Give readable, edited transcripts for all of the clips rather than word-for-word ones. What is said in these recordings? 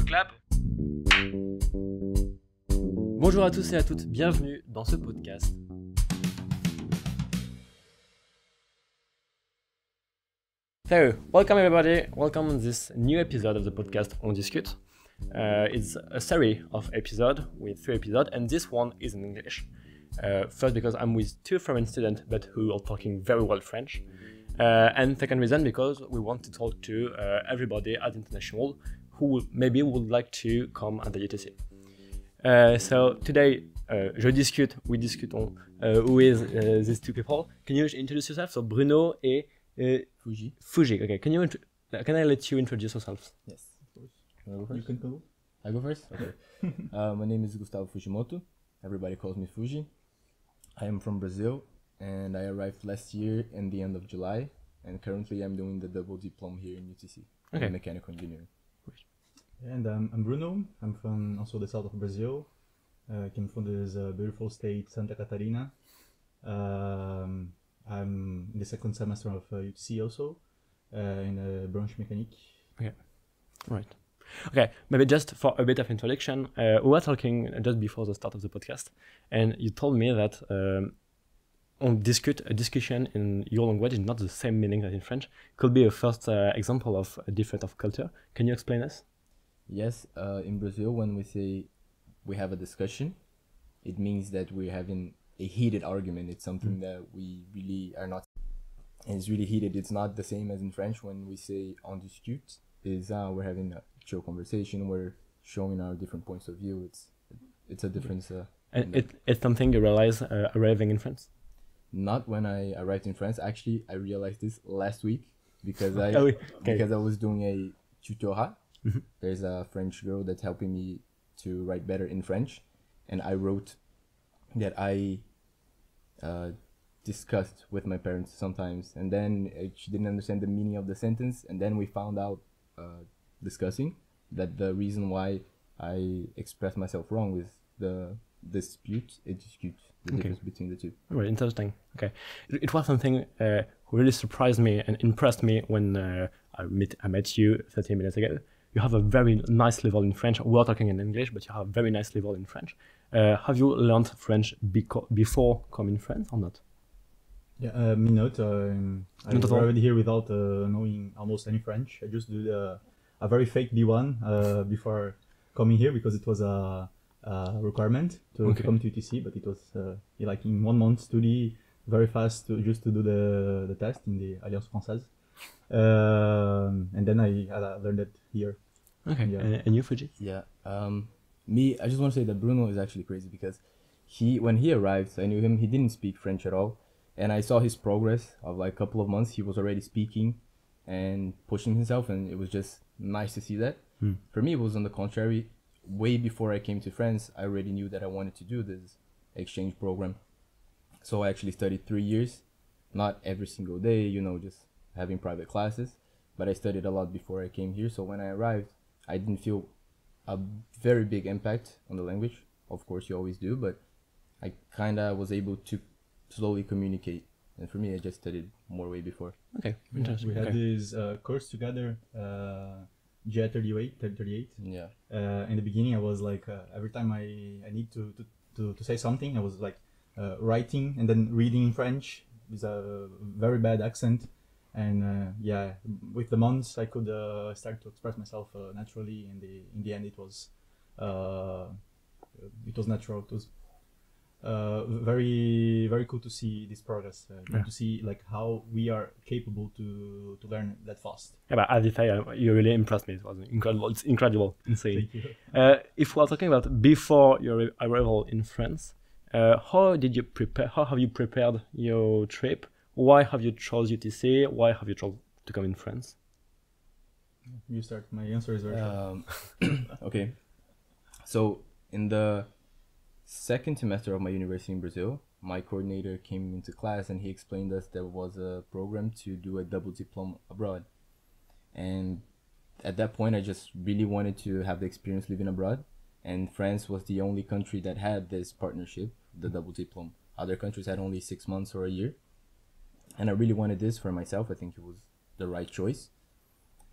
Club. Bonjour à tous et à toutes, bienvenue dans ce podcast. So, welcome everybody, welcome on this new episode of the podcast On Discute. It's a series of episodes with 3 episodes, and this one is in English. First, because I'm with 2 foreign students, but who are talking very well French. And second reason, because we want to talk to everybody at International who maybe would like to come at the UTC. So today, we discute with these 2 people. Can you introduce yourself? So Bruno and Fuji. Fuji. Okay. Can I let you introduce yourself? Yes, of course. You go first? You can go. I go first? Okay. My name is Gustavo Fujimoto. Everybody calls me Fuji. I am from Brazil, and I arrived last year in the end of July, and currently I'm doing the double diploma here in UTC, in mechanical engineering. And I'm Bruno. I'm from also the south of Brazil. I came from this beautiful state, Santa Catarina. I'm in the second semester of UTC also, in branch mécanique. Okay, right. Okay, maybe just for a bit of introduction, we were talking just before the start of the podcast, and you told me that a discussion in your language is not the same meaning as in French. Could be a first example of a difference of culture. Can you explain us? Yes, in Brazil, when we say we have a discussion, it means that we're having a heated argument. It's something that we really are not, and it's really heated. It's not the same as in French when we say on dispute. Is we're having a chill conversation. We're showing our different points of view. It's a difference. And it's something you realize arriving in France? Not when I arrived in France. Actually, I realized this last week because because I was doing a tutorat. Mm-hmm. There's a French girl that's helping me to write better in French, and I wrote that I discussed with my parents sometimes, and then she didn't understand the meaning of the sentence, and then we found out discussing that the reason why I expressed myself wrong is the dispute, the difference between the two. Very interesting. Okay, it was something who really surprised me and impressed me when I met you 30 minutes ago. You have a very nice level in French. We're talking in English, but you have a very nice level in French. Have you learned French before coming in France or not? Yeah, me not. I arrived here without knowing almost any French. I just did a very fake B1 before coming here because it was a requirement to come to UTC, but it was like in 1 month study, very fast to do the test in the Alliance Française. And then I learned it here. Okay. Yeah. And you, Fuji? Yeah. Me, I just want to say that Bruno is actually crazy because when he arrived, I knew him. He didn't speak French at all, and I saw his progress of like a couple of months. He was already speaking and pushing himself, and it was just nice to see that. For me, it was on the contrary. Way before I came to France, I already knew that I wanted to do this exchange program. So I actually studied 3 years, not every single day, just having private classes, but I studied a lot before I came here. So when I arrived, I didn't feel a very big impact on the language. Of course, you always do, but I kind of was able to slowly communicate. And for me, I just studied more way before. Okay, interesting. We had this course together, GI38. Yeah. In the beginning, I was like, every time I need to say something, I was like writing and then reading in French with a very bad accent. And with the months, I could start to express myself naturally. And in the end, it was natural. It was very, very cool to see this progress. To see like how we are capable to learn that fast. Yeah, but as you say, you really impressed me. It was incredible. It's incredible, insane. Thank you. If we are talking about before your arrival in France, how have you prepared your trip? Why have you chose UTC? Why have you chosen to come in France? You start. My answer is very short. Okay. So in the second semester of my university in Brazil, my coordinator came into class and he explained us there was a program to do a double diploma abroad. And at that point, I just really wanted to have the experience living abroad. And France was the only country that had this partnership, the double diploma. Other countries had only 6 months or a year. And I really wanted this for myself. I think it was the right choice.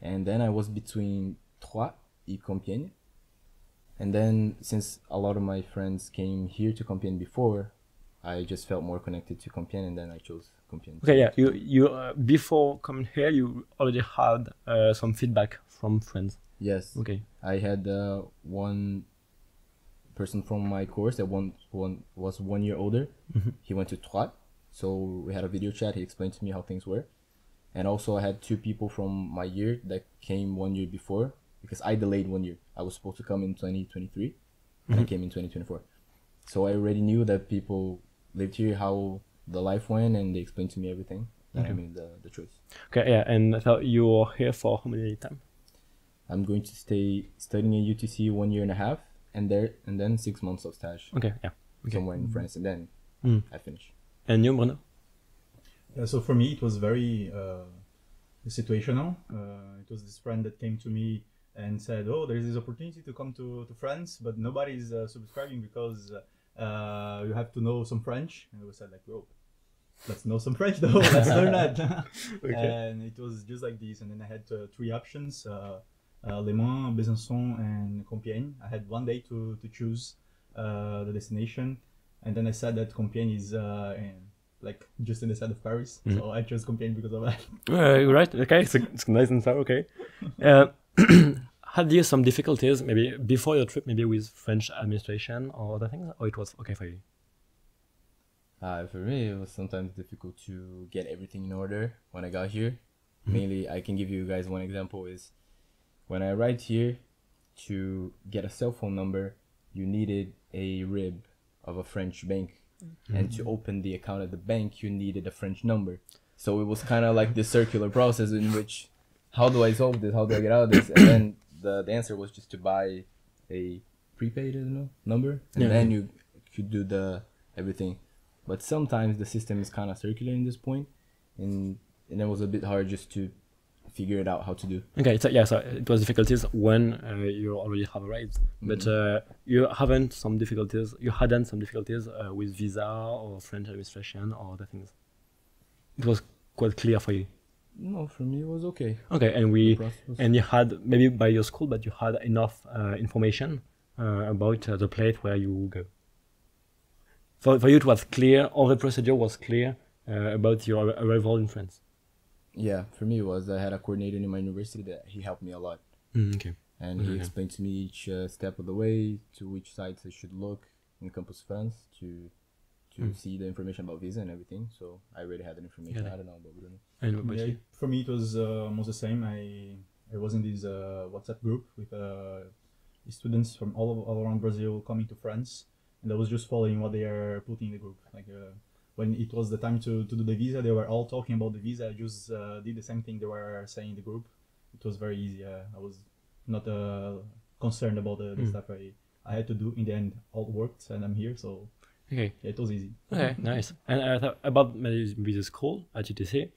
And then I was between Troyes and Compiègne. And then since a lot of my friends came here to Compiègne before, I just felt more connected to Compiègne, and then I chose Compiègne. Okay, yeah. You before coming here, you already had some feedback from friends. Yes. Okay. I had one person from my course that was 1 year older. He went to Troyes, so we had a video chat. He explained to me how things were. And also I had 2 people from my year that came 1 year before, because I delayed 1 year. I was supposed to come in 2023, and I came in 2024. So I already knew that people lived here, how the life went, and they explained to me everything. That I made the choice. Okay, yeah. And so you're here for how many time? I'm going to stay studying at UTC 1 year and a half, and then 6 months of stage Okay, yeah. Okay. somewhere in France, and then I finish. And you, Bruno? Yeah, so for me, it was very situational. It was this friend that came to me and said, "Oh, there is this opportunity to come to France, but nobody's subscribing because you have to know some French." And we said, like, "Oh, let's know some French though. Let's learn that." And it was just like this. And then I had 3 options: Le Mans, Besançon, and Compiègne. I had 1 day to choose the destination, and then I said that Compiègne is like just in the side of Paris, so I chose Compiègne because of that. Right. Okay. It's nice and so. Okay. Had you some difficulties maybe before your trip, maybe with French administration or other things, or it was okay for you? For me, it was sometimes difficult to get everything in order when I got here. Mainly, I can give you guys one example is when I arrived here, to get a cell phone number, you needed a RIB of a French bank. And to open the account at the bank, you needed a French number. So it was kind of like this circular process in which, how do I solve this? How do I get out of this? And then the answer was just to buy a prepaid, number, and then you could do everything. But sometimes the system is kind of circular in this point, and it was a bit hard just to figure it out how to do. Okay, so yeah, so it was difficulties when you already have arrived, but you hadn't some difficulties with visa or French administration or other things. It was quite clear for you. No, for me it was okay. Okay, and you had maybe by your school, but you had enough information about the place where you go. For you, it was clear. All the procedure was clear about your arrival in France. Yeah, for me it was. I had a coordinator in my university that he helped me a lot. Okay. And he explained to me each step of the way, to which sites I should look in Campus France to see the information about visa and everything. So I already had that information. I don't know about Bruno. And what about you? For me, it was almost the same. I was in this WhatsApp group with students from all around Brazil coming to France, and I was just following what they are putting in the group. Like when it was the time to do the visa, they were all talking about the visa. I just did the same thing they were saying in the group. It was very easy. I was not concerned about the stuff I had to do. In the end, all worked, and I'm here, so Okay. yeah, it was easy. Okay, nice. And about maybe the school at UTC,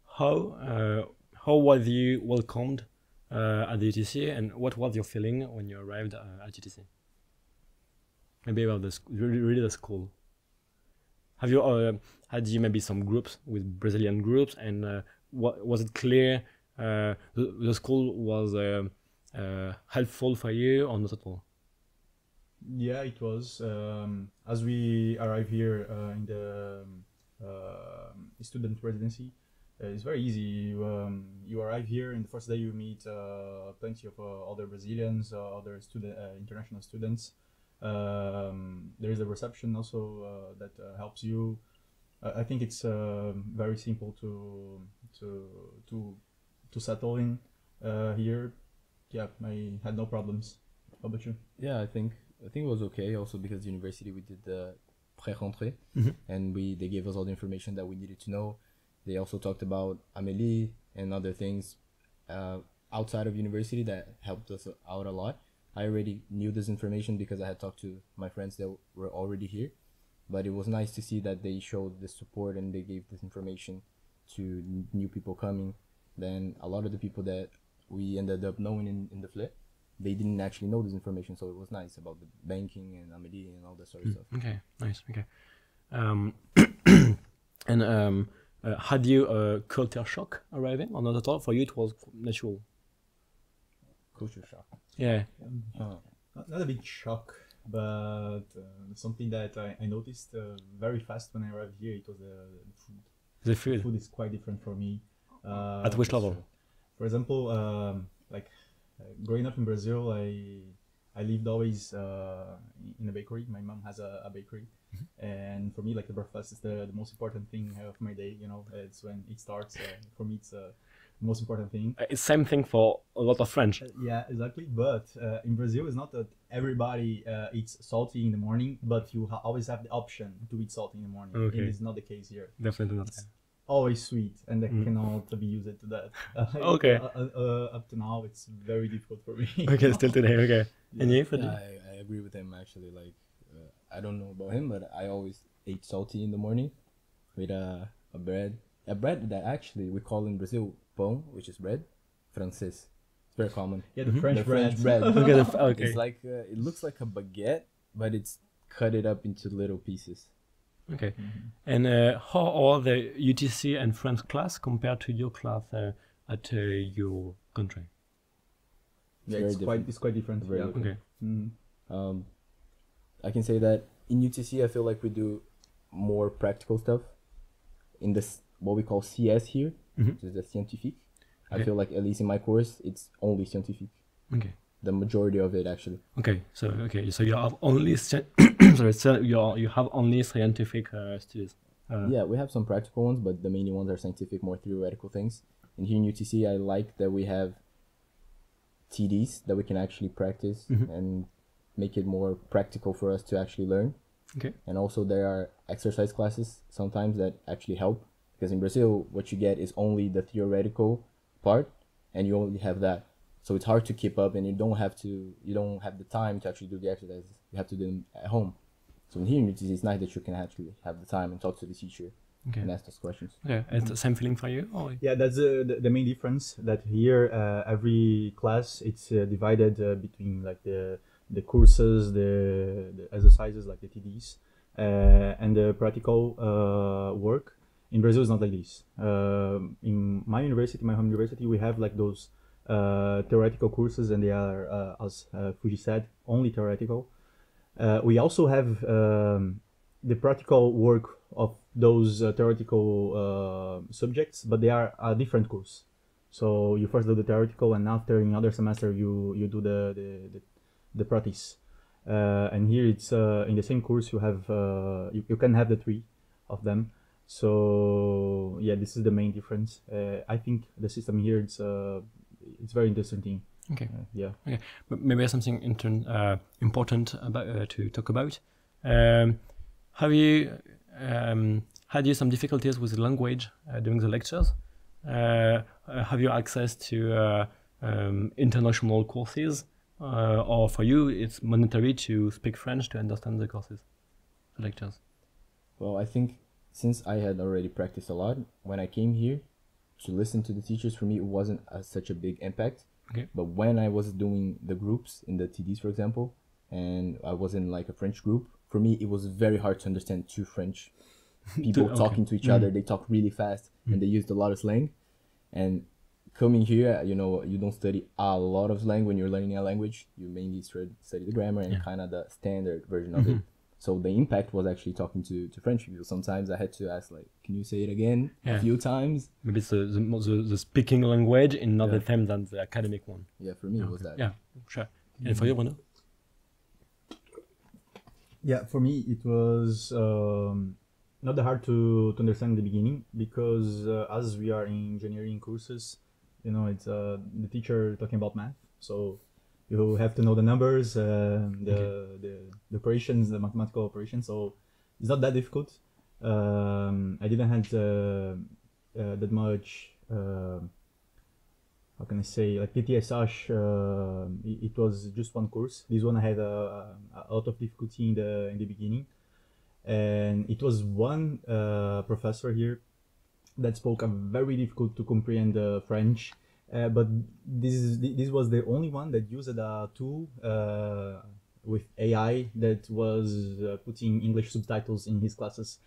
how was you welcomed at the UTC, and what was your feeling when you arrived at UTC? Maybe about really the school. Have you had you maybe some groups with Brazilian groups, and what was it clear the school was helpful for you or not at all? Yeah, it was. As we arrive here in the student residency, it's very easy. You arrive here, and the first day you meet plenty of other Brazilians, other international students. There is a reception also that helps you. I think it's very simple to settle in here. Yeah, I had no problems. How about you? Yeah, I think it was okay. Also because the university we did the pré-rentrée, and they gave us all the information that we needed to know. They also talked about Amélie and other things outside of university that helped us out a lot. I already knew this information because I had talked to my friends that were already here, but it was nice to see that they showed this support and they gave this information to new people coming. Then a lot of the people that we ended up knowing in the FLE, they didn't actually know this information, so it was nice about the banking and Amélie and all that sort of stuff. Okay, nice. Okay, and had you a culture shock arriving or not at all? For you, it was natural. Culture shock. Yeah. Not a big shock, but something that I noticed very fast when I arrived here. It was the food. The food. Food is quite different for me. At which level? For example, growing up in Brazil, I lived always in a bakery. My mom has a bakery, and for me, like the breakfast is the most important thing of my day. You know, it's when it starts. For me, it's the most important thing. It's same thing for a lot of French. Yeah, exactly. But in Brazil, it's not that everybody eats salty in the morning, but you always have the option to eat salty in the morning. Okay. It is not the case here. Definitely not. It's always sweet, and that cannot be used to that. Okay. Up to now, it's very difficult for me. Okay, still today. Okay. And you, Freddy? Yeah, I agree with him actually. Like, I don't know about him, but I always ate salty in the morning with a bread that actually we call in Brazil pão, which is bread, francês. It's very common. Yeah, the French bread. Okay, okay. It's like it looks like a baguette, but it's cut it up into little pieces. Okay. And how are the UTC and French class compared to your class at your country? Yeah, very it's quite different. Very Yeah. different. Okay. I can say that in UTC, I feel like we do more practical stuff. In this, what we call CS here, which is the scientifique. Okay. I feel like at least in my course, it's only scientifique. Okay. The majority of it, actually. Okay. So you have only you have only scientific studies. Yeah, we have some practical ones, but the main ones are scientific, more theoretical things. And here in UTC, I like that we have TDs that we can actually practice and make it more practical for us to actually learn. Okay. And also there are exercise classes sometimes that actually help, because in Brazil what you get is only the theoretical part and you only have that, so it's hard to keep up, and you don't have the time to actually do the exercises. You have to do them at home. So here in UTC, it's nice that you can actually have the time and talk to the teacher and ask those questions. Okay. It's the same feeling for you? Or? Yeah, that's the main difference. That here every class it's divided between like the courses, the exercises like the TDs, and the practical work. In Brazil, it's not like this. In my university, my home university, we have like those theoretical courses, and they are, as Fuji said, only theoretical. We also have the practical work of those theoretical subjects, but they are a different course. So you first do the theoretical, and after in other semester you do the practice. And here it's in the same course you have you can have the three of them. So yeah, this is the main difference. I think the system here it's very interesting. Okay. Yeah. Okay. But maybe something important about to talk about. Have you had some difficulties with the language during the lectures? Have you access to international courses, or for you it's mandatory to speak French to understand the courses, the lectures? Well, I think since I had already practiced a lot, when I came here to listen to the teachers, for me it wasn't such a big impact. Okay. But when I was doing the groups in the TDs, for example, and I was in like a French group, for me it was very hard to understand two French people talking to each other. They talk really fast and they used a lot of slang. And coming here, you don't study a lot of slang when you're learning a language. You mainly study the grammar and kind of the standard version of it. So the impact was actually talking to French people. Sometimes I had to ask, like, can you say it again a few times? Maybe it's the speaking language in another term than the academic one. Yeah, for me it was that. Yeah, sure. And for you, Bruno? Yeah, for me it was not that hard to understand in the beginning, because as we are in engineering courses, it's the teacher talking about math, so you have to know the numbers, the operations, the mathematical operations. So it's not that difficult. I didn't have that much. How can I say, like PTSH? It was just one course. This one I had a lot of difficulty in the beginning, and it was one professor here that spoke a very difficult to comprehend French. But this was the only one that used a tool with AI that was putting English subtitles in his classes.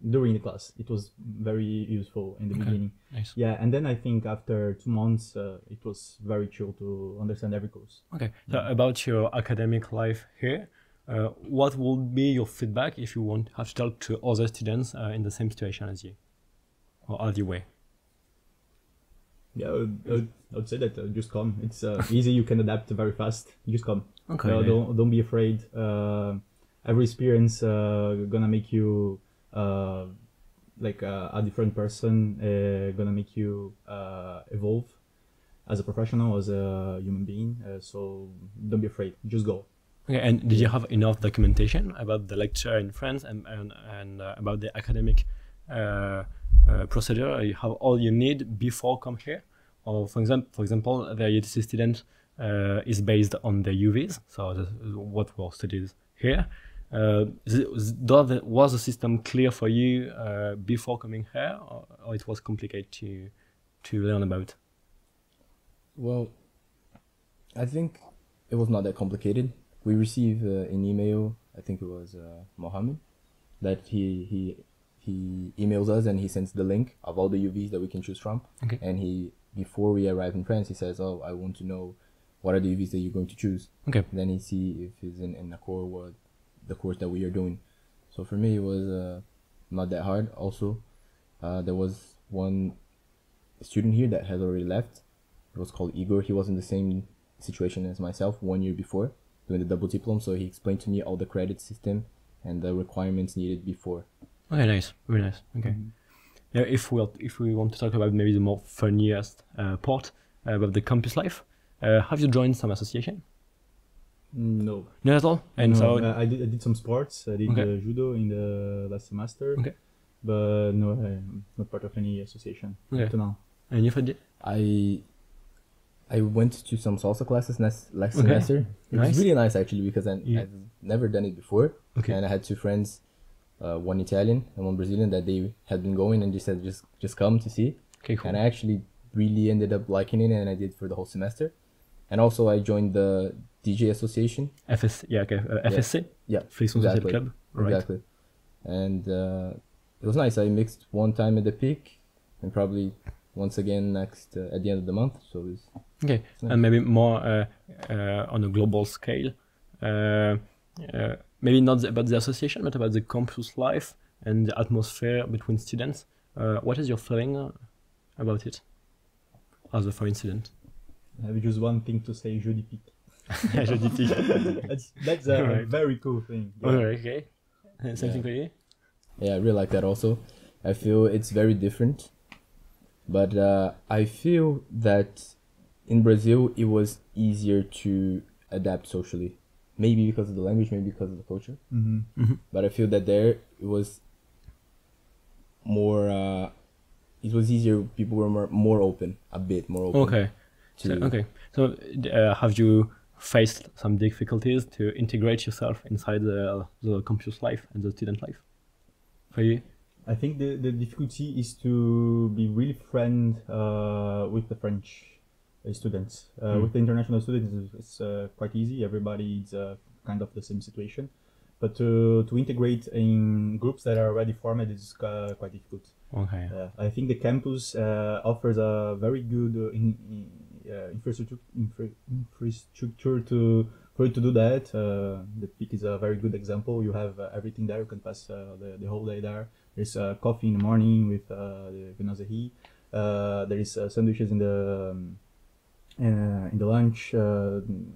during the class. It was very useful in the beginning. Nice. Yeah, and then I think after 2 months, it was very chill to understand every course. Okay. So about your academic life here, what would be your feedback if you want have to talk to other students in the same situation as you, or other way? Yeah, I would say that just come. It's easy. You can adapt very fast. Just come. Okay. Don't be afraid. Every experience gonna make you like a different person. Gonna make you evolve as a professional, as a human being. So don't be afraid. Just go. Okay. And did you have enough documentation about the lecture in France and about the academic procedure? You have all you need before come here, or for example, the UTC student is based on the UVs, so what were studied here. Was the system clear for you before coming here, or it was complicated to learn about? Well, I think it was not that complicated. We received an email, I think it was Mohammed, that he emails us and he sends the link of all the UVs that we can choose from. Okay. And before we arrive in France, he says, "Oh, I want to know what are the UVs that you're going to choose." Okay. Then he see if he's in Accor, what the course that we are doing. So for me, it was not that hard. Also, there was one student here that has already left. It was called Igor. He was in the same situation as myself 1 year before, doing the double diploma. So he explained to me all the credit system and the requirements needed before. Okay, nice, very nice. Okay. Now, if we want to talk about maybe the more funniest part about the campus life, have you joined some association? No. Not at all. And No, so I did some sports. I did Okay. judo in the last semester. Okay. But no, I'm not part of any association Okay. up to now. and you Freddy? I went to some salsa classes last semester. It Nice. was really nice actually because Yeah. I've never done it before. Okay. And I had two friends, one Italian and one Brazilian, that they had been going and they said just come to see. Okay, cool. And I actually really ended up liking it, and I did for the whole semester. And also I joined the DJ association. FSC, yeah, okay. FSC, Yeah, Flexion Social exactly. Club, right? Exactly. And it was nice. I mixed one time at the peak and probably once again next at the end of the month. So it was Okay, Nice. and maybe more on a global scale. Maybe not about the association, but about the campus life and the atmosphere between students. What is your feeling about it as a foreign student? I have just one thing to say, jeudi pique. Je dis tic. That's a Right. very cool thing. Yeah. Alright, okay. Same Yeah. thing for you? Yeah, I really like that also. I feel it's very different. But I feel that in Brazil, it was easier to adapt socially. Maybe because of the language, maybe because of the culture. Mm-hmm. But I feel that there, it was more, it was easier. People were more open, a bit more open. Okay. So have you faced some difficulties to integrate yourself inside the campus life and the student life? For you? I think the difficulty is to be really friend with the French students. With the international students, it's quite easy. Everybody is kind of the same situation. But to integrate in groups that are already formed is quite difficult. Okay. I think the campus offers a very good infrastructure for you to do that. The peak is a very good example. You have everything there. You can pass the whole day there. There's coffee in the morning with the viennoiserie. There is sandwiches in the lunch.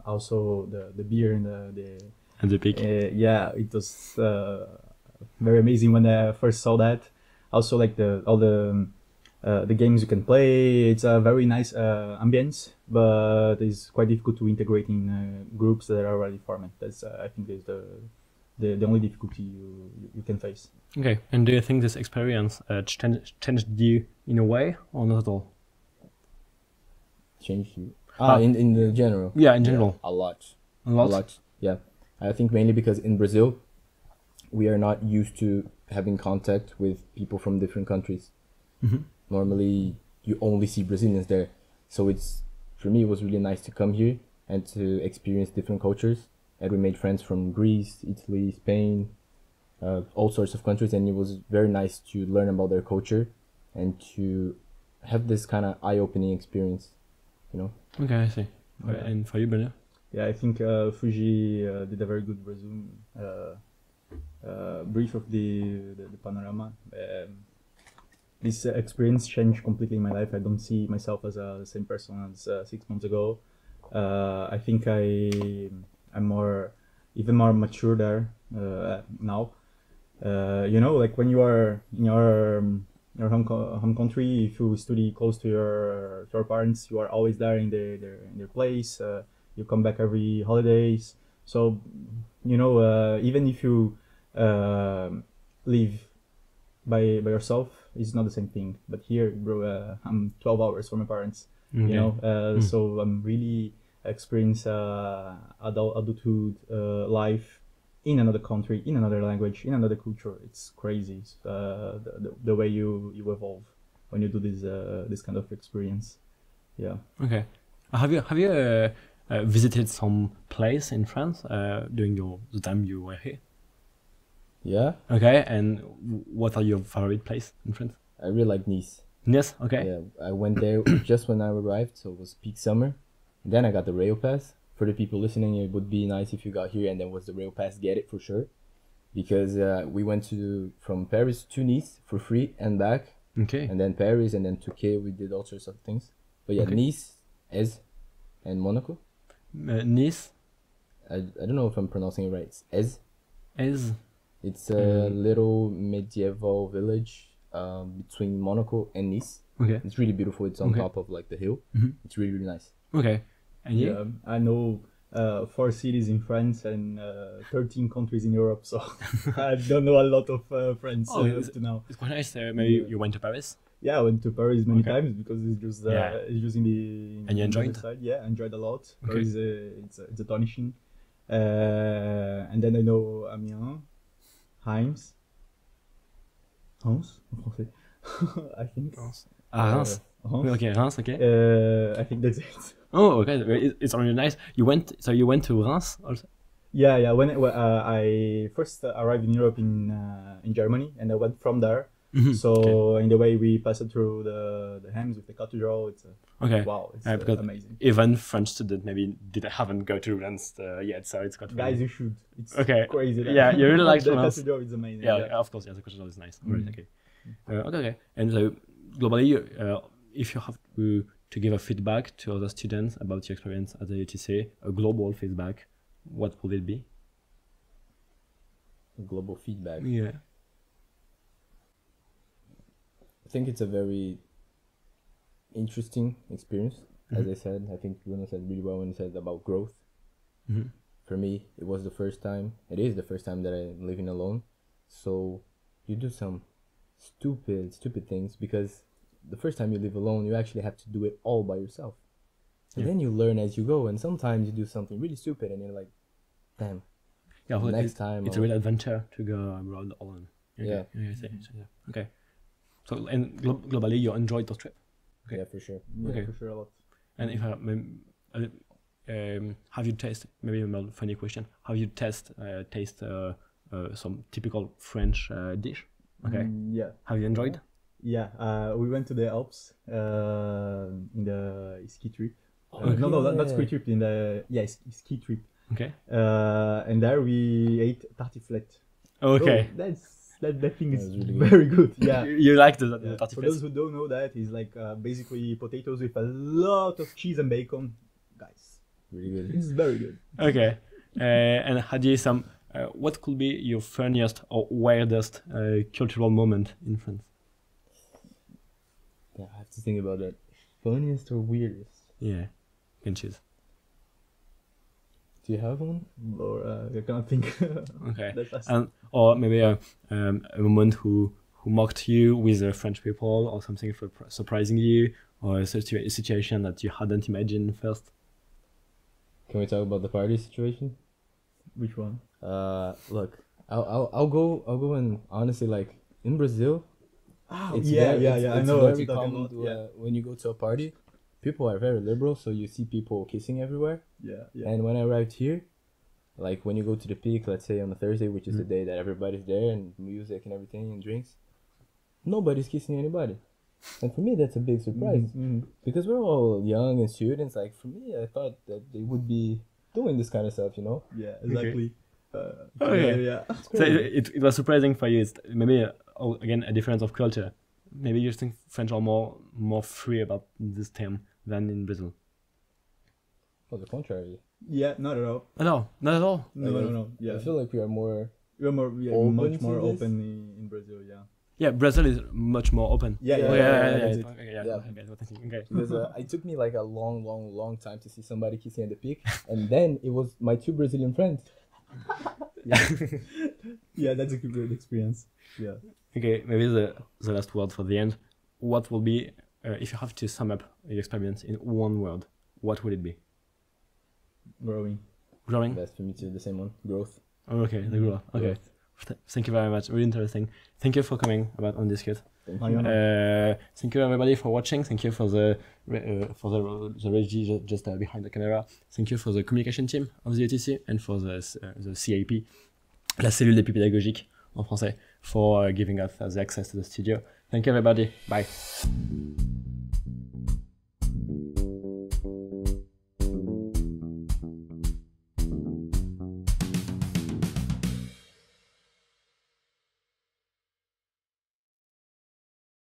Also the beer in the And the peak. yeah, it was very amazing when I first saw that. Also, like all the games you can play. It's a very nice ambience, but it's quite difficult to integrate in groups that are already formed. That's I think is the only difficulty you can face. Okay. And do you think this experience changed you in a way or not at all? Change you. In the general. Yeah, in general. A lot. A lot? A lot. Yeah. I think mainly because in Brazil, we are not used to having contact with people from different countries. Mhm. Normally, you only see Brazilians there. So for me, it was really nice to come here and to experience different cultures. And we made friends from Greece, Italy, Spain, all sorts of countries, and it was very nice to learn about their culture and to have this kind of eye-opening experience, you know. Okay, I see. And for you, Bernard? Yeah, I think Fuji did a very good resume, brief of the panorama. This experience changed completely my life. I don't see myself as the same person as 6 months ago. I think I'm even more mature there now. You know, like when you are in your home country, if you study close to your parents, you are always there in their place. You come back every holidays. So, you know, even if you live by yourself, it's not the same thing. But here, bro, I'm 12 hours from my parents. Okay. You know, so I'm really experience adulthood life in another country, in another language, in another culture. It's crazy the way you evolve when you do this kind of experience. Yeah. Okay. Have you visited some place in France during the time you were here? Yeah, Okay, and what are your favorite place in France? I really like Nice. Yes. Okay. Yeah, I went there just when I arrived, so it was peak summer. Then I got the rail pass. For the people listening, it would be nice if you got here and then was the rail pass, get it for sure. Because we went from Paris to Nice for free and back, Okay. and then Paris and then Touquet. We did all sorts of things. But yeah, Okay. Nice, Ez, and Monaco. Nice I don't know if I'm pronouncing it right. It's Ez. is It's a little medieval village between Monaco and Nice. okay. It's really beautiful. It's on Okay. top of like the hill. Mhm. It's really nice. Okay. And you? Yeah, I know 4 cities in France and 13 countries in Europe, so I don't know a lot of France Oh, up to now. It's quite nice. Maybe you went to Paris. Yeah, I went to Paris many Okay. times because it's just Yeah. it's just in the And you enjoyed? other side. Yeah, I enjoyed a lot. Okay. Paris, it's astonishing. And then I know Amiens, Reims, Reims, en français, I think. Ah, Reims. Reims. Okay, Reims. Okay. I think that's it. Oh, okay. It's really nice. You went to Reims also. Yeah. When I first arrived in Europe in Germany, and I went from there. Mhm. So in the way we passed through the Heims with the cathedral, it's Okay. wow, it's Because amazing. even French students maybe haven't go to Reims yet, so it's got Guys, you should. It's Okay. crazy. there. Yeah, you really like the France. cathedral. It's amazing. Yeah, of course. Yeah, the question is nice. Right, Mm. okay. Okay. And so globally, if you have to give a feedback to other students about your experience at the UTC, a global feedback, what would it be? Global feedback. Yeah. I think it's a very interesting experience. As I said, I think Bruno said really well when he said about growth. Mhm. For me, it was the first time. It is the first time that I'm living alone. So you do some stupid things because the first time you live alone, you actually have to do it all by yourself. And Yeah. then you learn as you go. And sometimes you do something really stupid, and you're like, damn. Yeah. Well, Next time, it's a I'll- real adventure to go abroad alone. Yeah. I see. So, yeah. Okay. So and globally, you enjoyed the trip. Okay. Yeah, for sure. Yeah, Okay. for sure a lot. And if have you tasted, maybe a more funny question, have you taste some typical French dish? Okay. Yeah. Have you enjoyed? Yeah. We went to the Alps in the ski trip. Okay. No, not ski Yeah. trip. Ski trip. Okay. And there we ate tartiflette. Okay. Oh, that thing is That's really good. very good. Yeah. You like the Yeah. For tartiflette? those who don't know that, it's like basically potatoes with a lot of cheese and bacon. Guys, Really good. it's very good. Okay. And had you some? What could be your funniest or weirdest cultural moment in France? Yeah, I have to think about that. Funniest or weirdest? Yeah, you can choose. Do you have one? Or I cannot think. Okay. that fast. And or maybe a moment who mocked you with French people or something for surprising you or a situation that you hadn't imagined first. Can we talk about the party situation? Which one? Look, I'll go and honestly, like in Brazil, it's yeah. I know what very you're talking common about. to, Yeah. when you go to a party, people are very liberal, so you see people kissing everywhere. Yeah. And when I arrived here, like when you go to the peak, let's say on a Thursday, which is the day that everybody's there and music and everything and drinks, nobody's kissing anybody. And for me, that's a big surprise because we're all young and students. Like for me, I thought that they would be doing this kind of stuff, you know? Yeah, exactly. Okay. Yeah. So it was surprising for you. It's maybe again a difference of culture. Maybe you think French are more free about this term than in Brazil. On the contrary. Yeah, not at all. No, not at all. No. Yeah, I feel like we are more. we're open much to more this. open in Brazil. Yeah. Yeah, Brazil is much more open. Yeah. Oh, Yeah, yeah. that's it. Okay, Yeah. Okay, what I think. Okay. Because it took me like a long time to see somebody kissing at the peak, and then it was my 2 Brazilian friends. Yeah, that's a good experience. Yeah. Okay, maybe the last word for the end. What will be if you have to sum up your experience in one word? What would it be? Growing. Growing. That's for me too, the same one. Growth. Oh, okay, the grower. Okay. Thank you very much. Really interesting. Thank you for coming about On Discute. Thank you everybody for watching. Thank you for the regie just behind the camera. Thank you for the communication team of the UTC and for the CAP, la cellule d'épi pédagogique en français, for giving us the access to the studio. Thank you everybody. Bye.